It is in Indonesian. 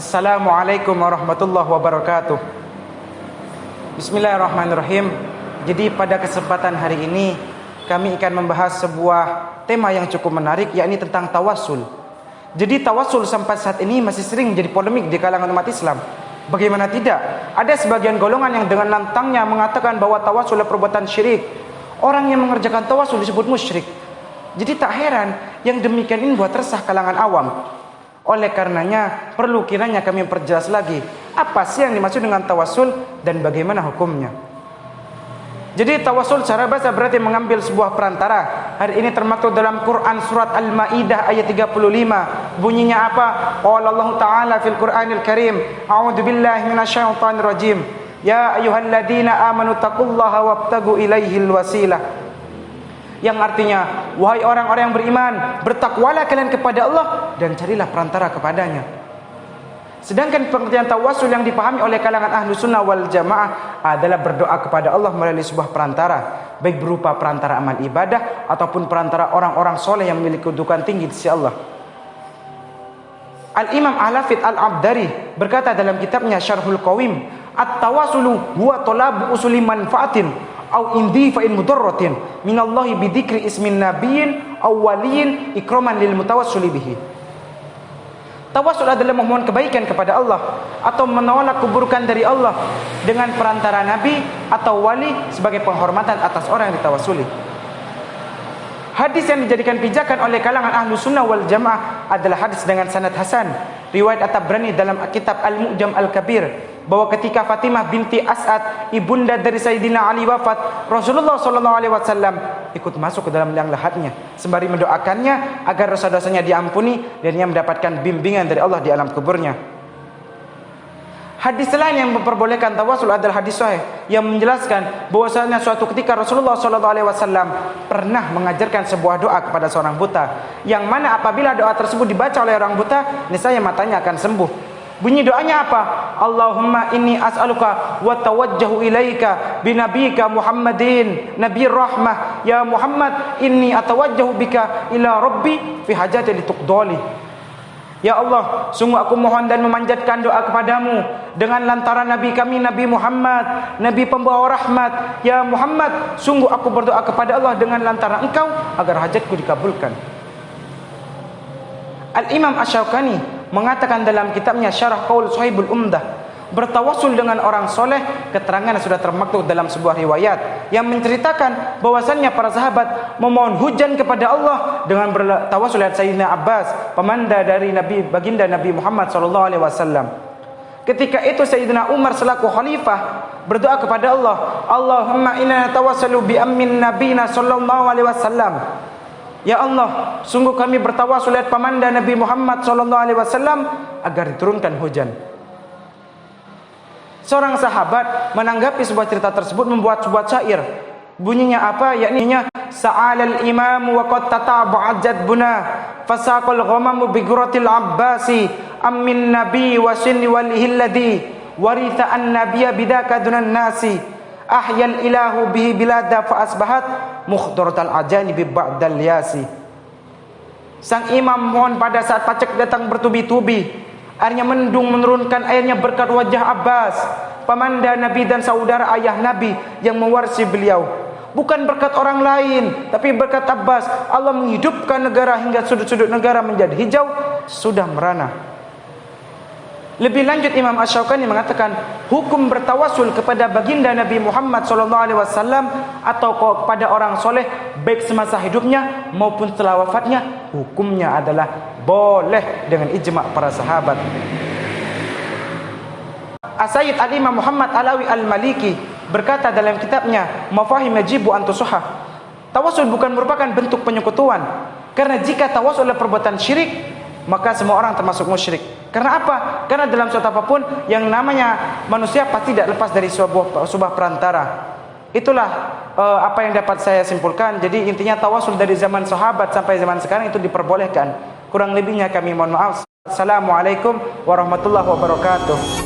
Assalamualaikum warahmatullahi wabarakatuh. Bismillahirrahmanirrahim. Jadi pada kesempatan hari ini kami akan membahas sebuah tema yang cukup menarik, yakni tentang tawassul. Jadi tawassul sampai saat ini masih sering menjadi polemik di kalangan umat Islam. Bagaimana tidak? Ada sebagian golongan yang dengan lantangnya mengatakan bahwa tawassul adalah perbuatan syirik. Orang yang mengerjakan tawassul disebut musyrik. Jadi tak heran yang demikian ini buat resah kalangan awam. Oleh karenanya perlu kiranya kami perjelas lagi apa sih yang dimaksud dengan tawassul dan bagaimana hukumnya. Jadi tawassul secara bahasa berarti mengambil sebuah perantara. Hari ini termaktub dalam Quran surat Al-Maidah ayat 35. Bunyinya apa? Qala Allah Ta'ala fil Qur'anil Karim, a'udzu billahi minasyaitonir rajim. Ya ayyuhalladzina amanu taqullaha wabtagu ilaihil wasilah. Yang artinya, wahai orang-orang yang beriman, bertakwalah kalian kepada Allah dan carilah perantara kepadanya. Sedangkan pengertian tawassul yang dipahami oleh kalangan ahlu sunnah wal jamaah adalah berdoa kepada Allah melalui sebuah perantara, baik berupa perantara amal ibadah ataupun perantara orang-orang soleh yang memiliki kedudukan tinggi di sisi Allah. Al-Imam Al-Hafidz Al-Abdari berkata dalam kitabnya Syarhul Qawim, at-tawassulu huwa talabu usuli manfaatin au indifa'in mudarratin minallahi bidzikri ismin nabiyyin aw waliyin ikraman lil mutawassili bihi. Tawassul adalah memohon kebaikan kepada Allah atau menolak keburukan dari Allah dengan perantara nabi atau wali sebagai penghormatan atas orang yang ditawassuli. Hadis yang dijadikan pijakan oleh kalangan ahlu sunnah wal jamaah adalah hadis dengan sanad hasan riwayat At-Tabrani dalam kitab Al-Mu'jam Al-Kabir, bahwa ketika Fatimah binti As'ad ibunda dari Sayyidina Ali wafat, Rasulullah SAW ikut masuk ke dalam liang lahatnya sembari mendoakannya agar dosa-dosanya diampuni dan ia mendapatkan bimbingan dari Allah di alam kuburnya. Hadis lain yang memperbolehkan tawassul adalah hadis sahih yang menjelaskan bahwasanya suatu ketika Rasulullah SAW pernah mengajarkan sebuah doa kepada seorang buta, yang mana apabila doa tersebut dibaca oleh orang buta, niscaya matanya akan sembuh. Bunyi doanya apa? Allahumma inni as'aluka wa tawajjahu ilaika binabika Muhammadin nabi rahmah. Ya Muhammad, inni atawajjahu bika ila rabbi fi hajati lituqdali. Ya Allah, sungguh aku mohon dan memanjatkan doa kepadamu dengan lantaran Nabi kami Nabi Muhammad, Nabi pembawa rahmat. Ya Muhammad, sungguh aku berdoa kepada Allah dengan lantaran engkau agar hajatku dikabulkan. Al-Imam Asy-Syaukani mengatakan dalam kitabnya Syarah Qaul Shahibul Umdah, bertawassul dengan orang soleh, keterangan sudah termaktub dalam sebuah riwayat yang menceritakan bahwasannya para sahabat memohon hujan kepada Allah dengan bertawassul dengan Sayyidina Abbas, pemanda dari Nabi baginda Nabi Muhammad SAW. Ketika itu Sayyidina Umar selaku khalifah berdoa kepada Allah, Allahumma inna natawassalu bi ammin nabiyina sallallahu alaihi wasallam. Ya Allah, sungguh kami bertawassul dengan pemanda Nabi Muhammad SAW agar diturunkan hujan. Seorang sahabat menanggapi sebuah cerita tersebut membuat sebuah syair. Bunyinya apa? Yakninya sa'alal imam wa qad tataba'at jadbuna fasaqal ghamamu bi ghuratil abbasi ammin nabi wa sinni walihi alladhi waritha an nabiyya bidaka dunan nasi ahyal ilahu bihi bilada fa asbahat mukhdaratal ajani bi ba'dal yasi. Sang imam mohon pada saat pacak datang bertubi-tubi, airnya mendung menurunkan airnya berkat wajah Abbas, pemanda Nabi dan saudara ayah Nabi yang mewarisi beliau. Bukan berkat orang lain, tapi berkat Abbas. Allah menghidupkan negara hingga sudut-sudut negara menjadi hijau, sudah merana. Lebih lanjut Imam Asy-Syaukani mengatakan hukum bertawassul kepada baginda Nabi Muhammad SAW atau kepada orang soleh baik semasa hidupnya maupun setelah wafatnya, hukumnya adalah boleh dengan ijma' para sahabat. As-Sayyid Al-Imam Muhammad Alawi Al-Maliki berkata dalam kitabnya Mafahim Yajibu an Tusuhah, tawassul bukan merupakan bentuk penyekutuan, karena jika tawassul adalah perbuatan syirik maka semua orang termasuk musyrik. Karena apa? Karena dalam suatu apapun yang namanya manusia pasti tidak lepas dari sebuah perantara. Itulah apa yang dapat saya simpulkan. Jadi intinya tawassul dari zaman sahabat sampai zaman sekarang itu diperbolehkan. Kurang lebihnya kami mohon maaf. Assalamualaikum warahmatullahi wabarakatuh.